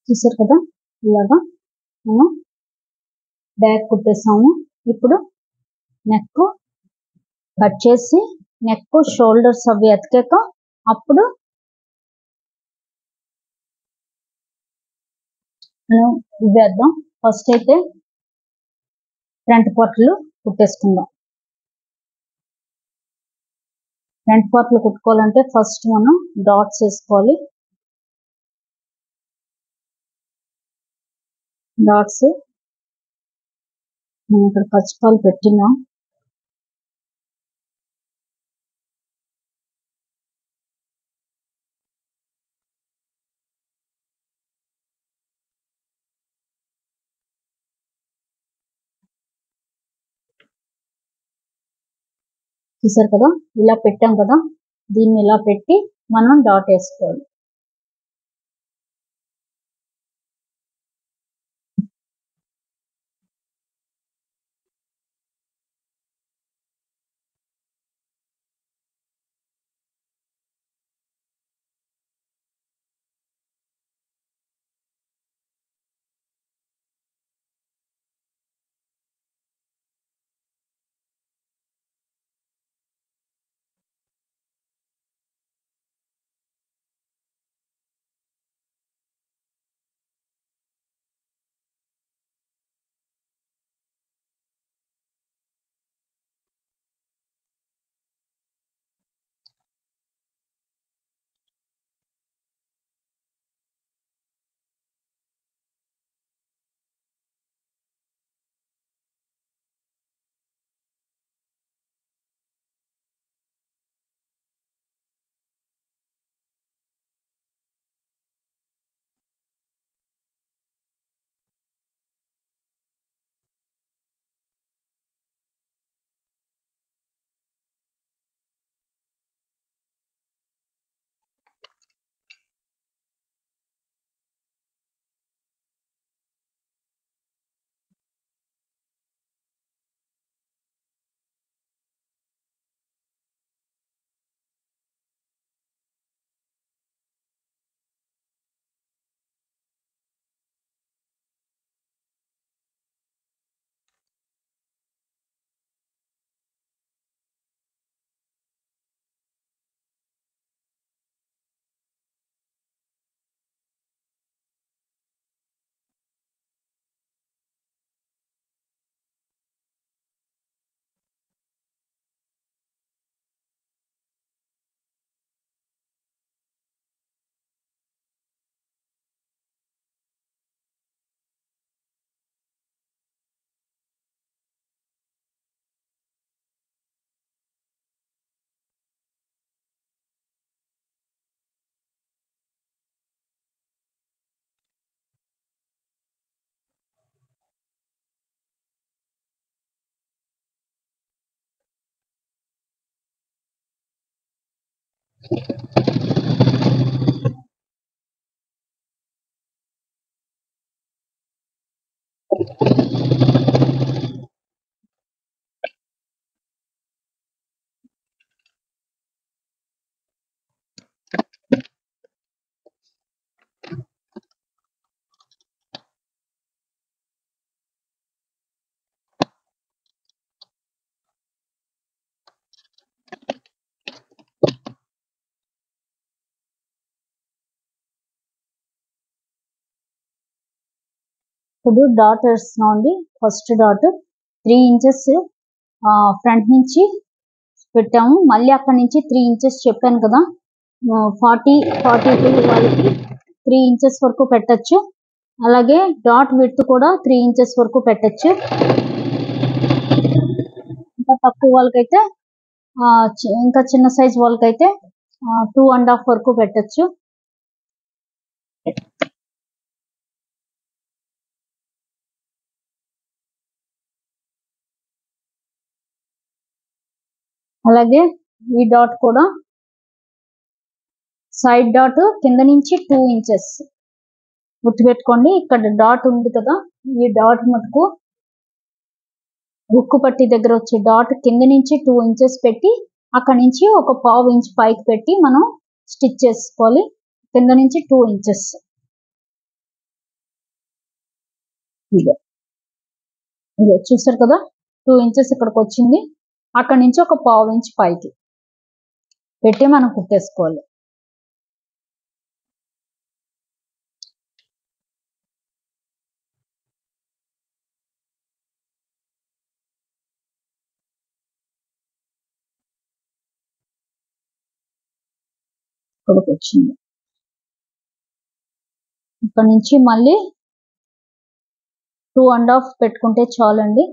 చూసారు కదా, ఇలాగా మనం బ్యాక్ కుట్టేసాము. ఇప్పుడు నెక్ కట్ చేసి నెక్ షోల్డర్స్ అవి ఎతికాక అప్పుడు మనం ఇవేద్దాం. ఫస్ట్ అయితే ఫ్రంట్ పార్ట్లు కుట్టేసుకుందాం. ఫ్రంట్ పార్ట్లు కుట్టుకోవాలంటే ఫస్ట్ మనం డాట్స్ వేసుకోవాలి. డాట్స్ మనం ఇక్కడ పచ్చిపాలు పెట్టినాం. చూసారు కదా, ఇలా పెట్టాం కదా, దీన్ని ఇలా పెట్టి మనం డాట్ వేసుకోవాలి. ఇప్పుడు డాట్ వేస్తున్నామండి. ఫస్ట్ డాట్ 3 ఇంచెస్ ఫ్రంట్ నుంచి పెట్టాము. మళ్ళీ అక్కడ నుంచి 3 ఇంచెస్ చెప్పాను కదా, 42 వాళ్ళకి 3 ఇంచెస్ వరకు పెట్టచ్చు. అలాగే డాట్ విడ్త్ కూడా 3 ఇంచెస్ వరకు పెట్టచ్చు. ఇంకా తక్కువ వాళ్ళకైతే ఇంకా చిన్న సైజ్ వాళ్ళకైతే 2.5 వరకు పెట్టచ్చు. అలాగే ఈ డాట్ కూడా సైడ్ డాట్ కింద నుంచి 2 ఇంచెస్ గుర్తుపెట్టుకోండి. ఇక్కడ డాట్ ఉంది కదా, ఈ డాట్ మటుకు హుక్కు పట్టి దగ్గర వచ్చే డాట్ కింద నుంచి 2 ఇంచెస్ పెట్టి అక్కడ నుంచి ఒక 1/2 ఇంచ్ పైకి పెట్టి మనం స్టిచ్ చేసుకోవాలి. కింద నుంచి 2 ఇంచెస్. ఇదే చూసారు కదా, 2 ఇంచెస్ ఇక్కడికి వచ్చింది. అక్కడ నుంచి ఒక 1/2 ఇంచ్ పైకి పెట్టి మనం కుట్టేసుకోవాలి. ఇక్కడికి వచ్చింది. ఇక్కడ నుంచి మళ్ళీ 2.5 పెట్టుకుంటే చాలండి.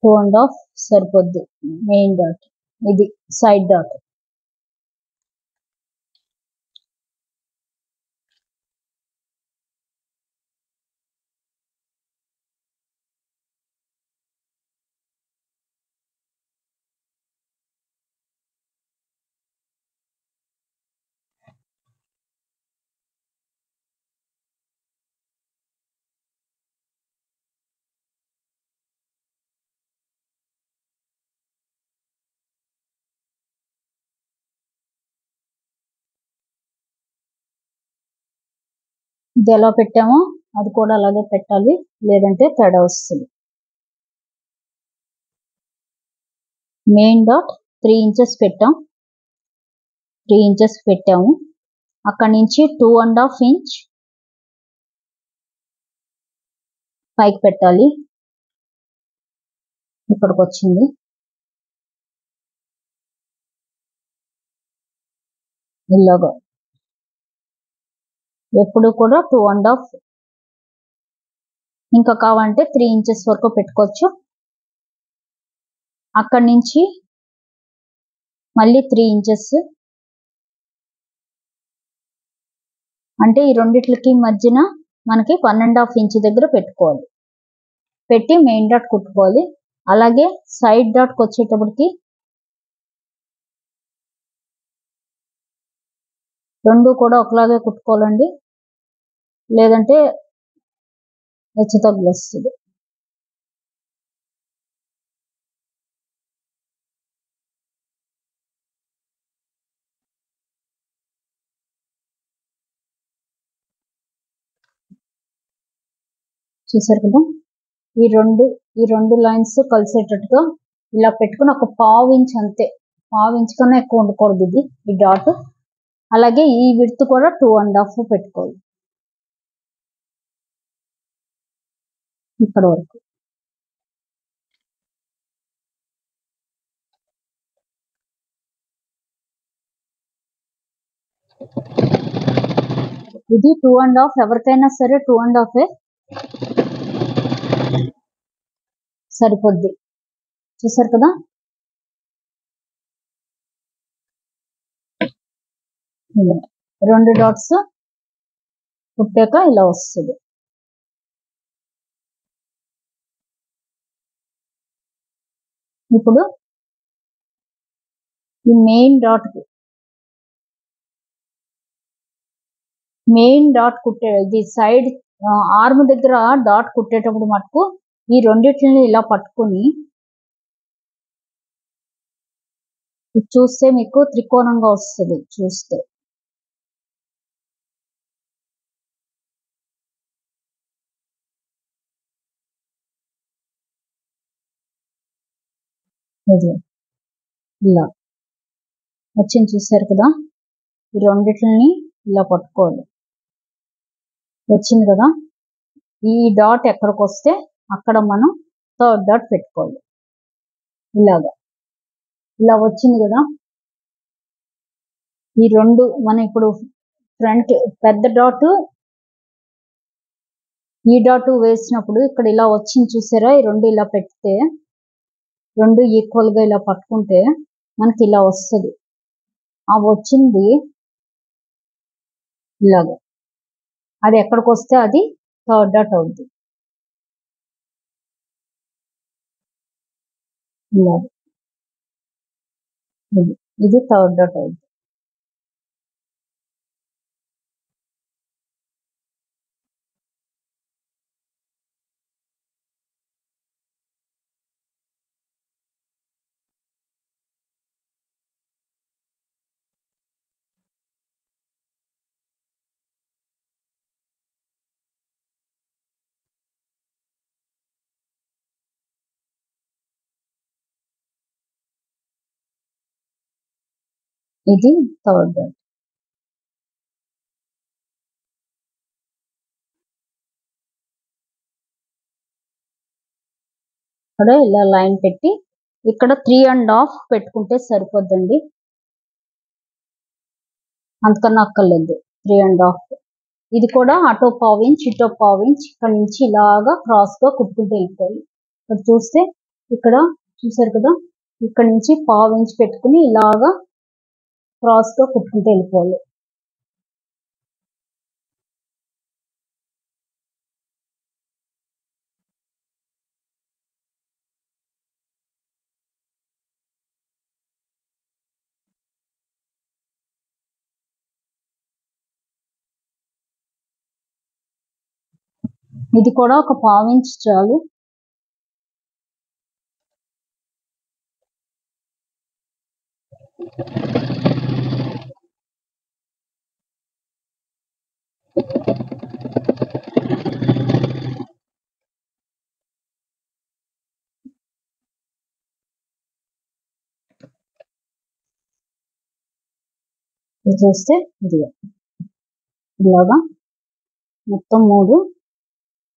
టూ అండ్ హాఫ్ సరిపోద్ది. మెయిన్ డాట్ ఇది, సైడ్ డాట్. ఇది ఎలా పెట్టామో అది కూడా అలాగే పెట్టాలి, లేదంటే తేడా వస్తుంది. మెయిన్ డాట్ 3 ఇంచెస్ పెట్టాం, 3 ఇంచెస్ పెట్టాము. అక్కడి నుంచి 2.5 ఇంచ్ పైకి పెట్టాలి. ఇక్కడికి వచ్చింది. ఇలాగా ఎప్పుడు కూడా 2.5, ఇంకా కావాలంటే 3 ఇంచెస్ వరకు పెట్టుకోవచ్చు. అక్కడి నుంచి మళ్ళీ 3 ఇంచెస్, అంటే ఈ రెండిట్లకి మధ్యన మనకి 1.5 ఇంచ్ దగ్గర పెట్టుకోవాలి. పెట్టి మెయిన్ డాట్ కుట్టుకోవాలి. అలాగే సైడ్ డాట్కి వచ్చేటప్పటికి రెండు కూడా ఒకలాగే కుట్టుకోవాలండి, లేదంటే హెచ్చు తగ్గులు వస్తుంది. చూసారు కదా, ఈ రెండు లైన్స్ కలిసేటట్టుగా ఇలా పెట్టుకుని ఒక 1/2 ఇంచ్, అంతే 1/2 ఇంచ్ కన్నా ఎక్కువ ఉండకూడదు ఇది, ఈ డాట్. అలాగే ఈ విడ్త్ కూడా 2.5 పెట్టుకోవాలి ఇక్కడ వరకు. ఇది 2.5, ఎవరికైనా సరే 2.5 సరిపోద్ది. చూసారు కదా, రెండు డాట్స్ కుట్టాక ఇలా వస్తుంది. ఇప్పుడు ఈ మెయిన్ డాట్ కుట్టే, ఇది సైడ్ ఆర్మ్ దగ్గర డాట్ కుట్టేటప్పుడు మటుకు ఈ రెండిట్లని ఇలా పట్టుకుని చూస్తే మీకు త్రికోణంగా వస్తుంది. చూస్తే ఇలా వచ్చింది. చూసారు కదా, ఈ రెండిట్లని ఇలా పట్టుకోవాలి. వచ్చింది కదా, ఈ డాట్ ఎక్కడికి వస్తే అక్కడ మనం థర్డ్ డాట్ పెట్టుకోవాలి. ఇలా వచ్చింది కదా, ఈ రెండు మనం ఇప్పుడు ఫ్రంట్ పెద్ద డాట్ ఈ డాట్ వేసినప్పుడు ఇక్కడ ఇలా వచ్చింది. చూసారా, ఈ రెండు ఇలా పెడితే రెండు ఈక్వల్ గా ఇలా పట్టుకుంటే మనకి ఇలా వస్తుంది. ఆ వచ్చింది ఇలాగా, అది ఎక్కడికి వస్తే అది థర్డ్ డాట్ అవుద్ది. ఇలా ఇది థర్డ్ డాట్ అవుతుంది. ఇది థర్డ్ డాట్. ఇక్కడ ఇలా లైన్ పెట్టి ఇక్కడ 3.5 పెట్టుకుంటే సరిపోద్దండి, అంతకన్నా అక్కర్లేదు. 3.5. ఇది కూడా అటో పావించ్ ఇటో పావించ్ ఇక్కడ నుంచి ఇలాగా క్రాస్ గా కుట్టుకుంటూ వెళ్ళిపోయి ఇక్కడ చూస్తే ఇక్కడ చూసారు కదా, ఇక్కడ నుంచి పావించ్ పెట్టుకుని ఇలాగా క్రాస్ గా కుట్టుకుంటూ వెళ్ళిపోవాలి. ఇది కూడా ఒక పావించ్ చాలు. ఇది చూస్తే ఇది ఇలాగా మొత్తం 3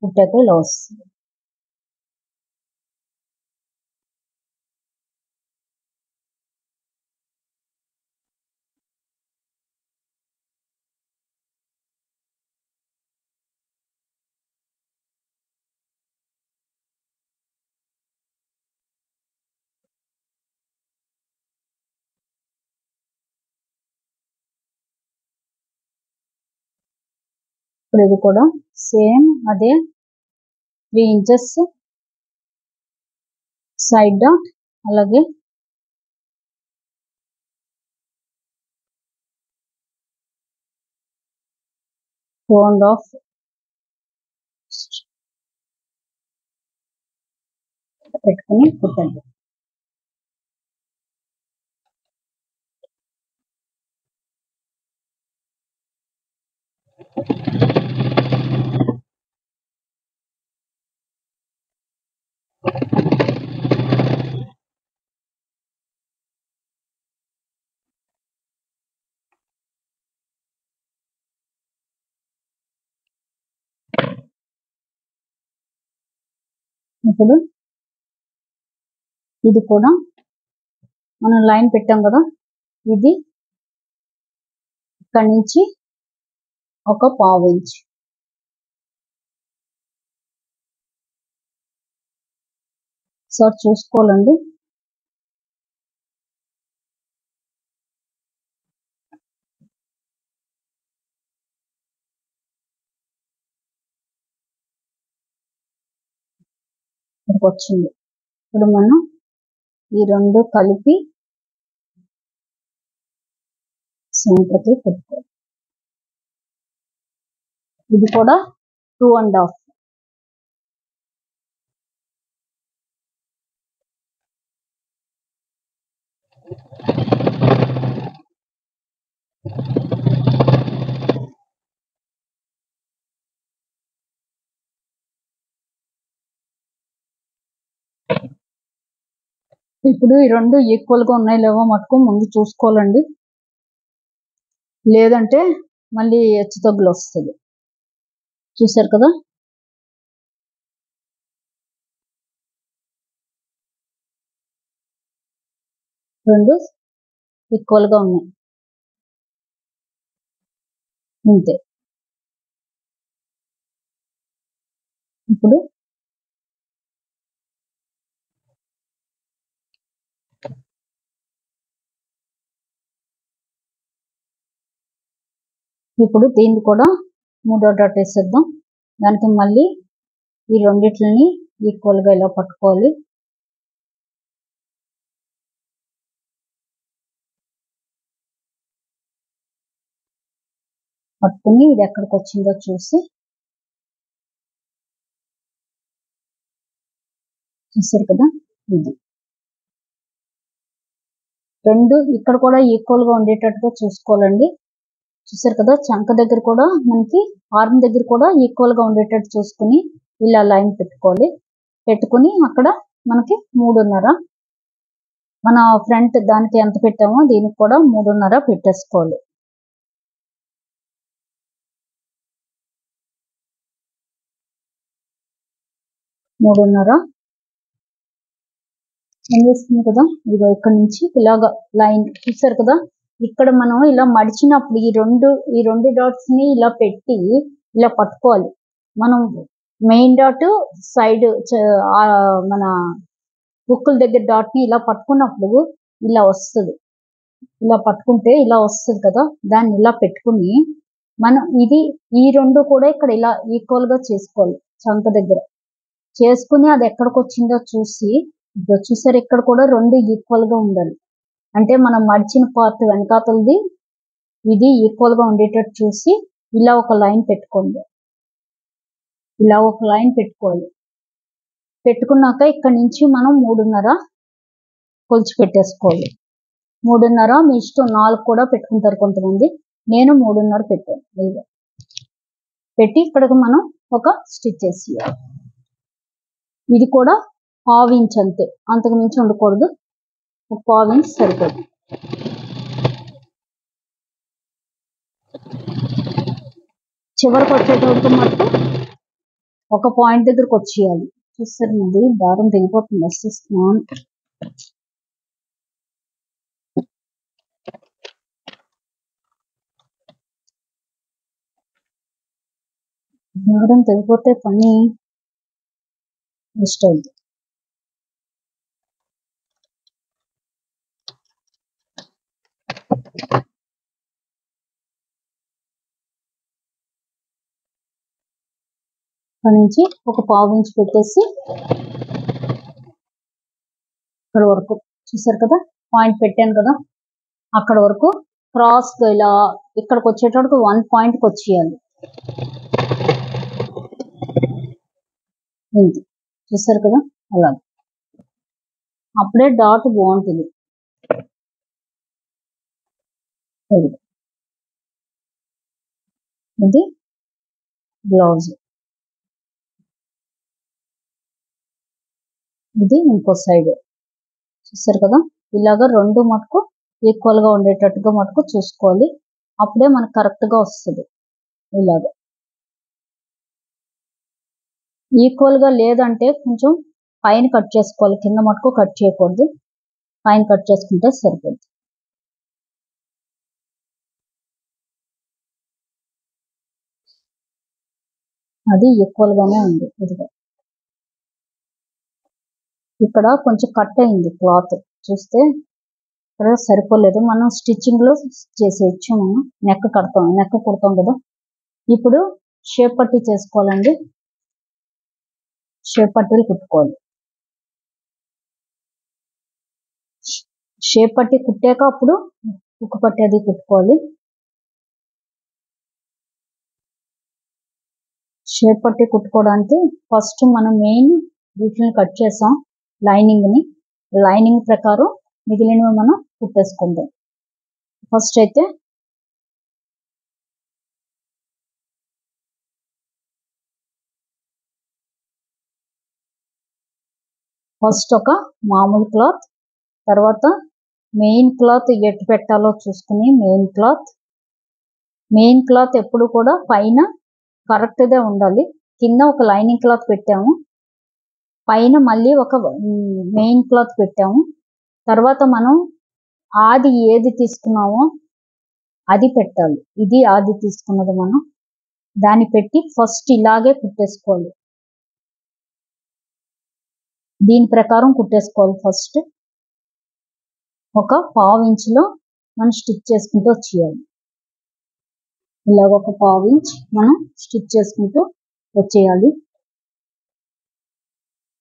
కుట్టాక ఇలా వస్తుంది. ఇప్పుడు ఇది కూడా సేమ్ అదే 3 ఇంచెస్ సైడ్ డాట్, అలాగే రౌండ్ ఆఫ్ పెట్టుకుని కుట్టండి. ఇప్పుడు ఇది కూడా మనం లైన్ పెట్టాం కదా, ఇది ఇక్కడ నుంచి ఒక పావించ్ సార్ చూసుకోవాలండి. ఇక్కడికి వచ్చింది. ఇప్పుడు మనం ఈ 2 కలిపి సెంటర్కి పెట్టుకోవాలి. ఇది కూడా 2.5. ఇప్పుడు ఈ 2 ఈక్వల్ గా ఉన్నాయి లేవో మటుకు ముందు చూసుకోవాలండి, లేదంటే మళ్ళీ హెచ్చు తగ్గులు వస్తుంది. చూసారు కదా, రెండు ఈక్వల్ గా ఉన్నాయి అంతే. ఇప్పుడు దీన్ని కూడా 3వ డాట్ వేసేద్దాం. దానికి మళ్ళీ ఈ రెండిట్లని ఈక్వల్ గా ఇలా పట్టుకోవాలి. పట్టుకుని ఇది ఎక్కడికి వచ్చిందో చూసి చూసారు కదా, ఇది రెండు ఇక్కడ కూడా ఈక్వల్ గా ఉండేటట్టుగా చూసుకోవాలండి. చూసారు కదా, చంక దగ్గర కూడా మనకి ఆర్మ్ దగ్గర కూడా ఈక్వల్ గా ఉండేటట్టు చూసుకుని ఇలా లైన్ పెట్టుకోవాలి. పెట్టుకుని అక్కడ మనకి 3.5 మన ఫ్రంట్ దానికి ఎంత పెట్టామో దీనికి కూడా 3.5 పెట్టేసుకోవాలి. ఏం చేస్తుంది కదా, ఇదిగో ఇక్కడ నుంచి ఇలాగ లైన్ చూసారు కదా, ఇక్కడ మనం ఇలా మడిచినప్పుడు ఈ రెండు డాట్స్ ని ఇలా పెట్టి ఇలా పట్టుకోవాలి. మనం మెయిన్ డాట్ సైడ్ మన బుక్కుల దగ్గర డాట్ ని ఇలా పట్టుకున్నప్పుడు ఇలా వస్తుంది. ఇలా పట్టుకుంటే ఇలా వస్తుంది కదా, దాన్ని ఇలా పెట్టుకుని మనం ఈ రెండు కూడా ఇక్కడ ఇలా ఈక్వల్ గా చేసుకోవాలి. చంక దగ్గర చేసుకుని అది ఎక్కడికి వచ్చిందో చూసి చూసారు, ఇక్కడ కూడా రెండు ఈక్వల్ గా ఉండాలి. అంటే మనం మడిచిన పార్ట్ వెనకాతలది ఇది ఈక్వల్ గా ఉండేటట్టు చూసి ఇలా ఒక లైన్ పెట్టుకోండి. ఇలా ఒక లైన్ పెట్టుకోవాలి. పెట్టుకున్నాక ఇక్కడ నుంచి మనం 3.5 కొలిచి పెట్టేసుకోవాలి. 3.5 మీ ఇష్టం, 4 కూడా పెట్టుకుంటారు కొంతమంది. నేను 3.5 పెట్టాను. పెట్టి ఇక్కడికి మనం ఒక స్టిచ్ వేసేయాలి. ఇది కూడా 1/2 ఇంచ్ అంతే, అంతకు మించి ఉండకూడదు. 1/2 ఇంచ్ సరిపోతుంది. చివరికి వచ్చేటప్పుడు మటుకు ఒక పాయింట్ దగ్గరకు వచ్చేయాలి. చూస్తారు, ముందు దారం తెగిపోతుంది. వస్తున్నాను దారం తెగిపోతే పని వేస్ట్ అవుతుంది. అక్కడి నుంచి ఒక 1/2 ఇంచ్ పెట్టేసి ఇక్కడ వరకు చూసారు కదా, పాయింట్ పెట్టాను కదా, అక్కడ వరకు క్రాస్ ఇలా ఇక్కడికి వచ్చేటప్పుడు 1 పాయింట్కి వచ్చేయాలి. చూసారు కదా, అలా అప్పుడే డాట్ బాగుంటుంది. ఇది బ్లౌజ్, ఇది ఇంకో సైడ్. చూసారు కదా, ఇలాగా రెండు మటుకు ఈక్వల్ గా ఉండేటట్టుగా మటుకు చూసుకోవాలి. అప్పుడే మనకు కరెక్ట్ గా వస్తుంది. ఇలాగ ఈక్వల్ గా లేదంటే కొంచెం పైన కట్ చేసుకోవాలి, కింద మటుకు కట్ చేయకూడదు. పైన కట్ చేసుకుంటే సరిపోద్ది. అది ఈక్వల్ గానే ఉంది. ఇదిగో ఇక్కడ కొంచెం కట్ అయింది క్లాత్, చూస్తే ఇక్కడ సరిపోలేదు. మనం స్టిచ్చింగ్ లో చేసేయచ్చు. మనం నెక్ కుడతాం కదా. ఇప్పుడు షేప్ పట్టీ చేసుకోవాలండి. షేప్ పట్టీలు కుట్టుకోవాలి. షేప్ పట్టీ కుట్టాక అప్పుడు ఉక్కు పట్టీ అది కుట్టుకోవాలి. షేప్ పట్టీ కుట్టుకోవడానికి ఫస్ట్ మనం మెయిన్ వీటిని కట్ చేసాం, లైనింగ్ ప్రకారం మిగిలినవి మనం కుట్టేసుకుందాం. ఫస్ట్ అయితే ఒక మామూలు క్లాత్, తర్వాత మెయిన్ క్లాత్ ఎటు పెట్టాలో చూసుకుని మెయిన్ క్లాత్ ఎప్పుడు కూడా పైన కరెక్ట్గా ఉండాలి. కింద ఒక లైనింగ్ క్లాత్ పెట్టాము, పైన మళ్ళీ ఒక మెయిన్ క్లాత్ పెట్టాము. తర్వాత మనం ఆది ఏది తీసుకున్నామో అది పెట్టాలి. ఇది ఆది తీసుకున్నది మనం, దాన్ని పెట్టి ఫస్ట్ ఇలాగే కుట్టేసుకోవాలి. దీని ప్రకారం కుట్టేసుకోవాలి. ఫస్ట్ ఒక 1/2 ఇంచులో మనం స్టిచ్ చేసుకుంటూ వచ్చేయాలి. ఇలాగ ఒక 1/2 ఇంచ్ మనం స్టిచ్ చేసుకుంటూ వచ్చేయాలి.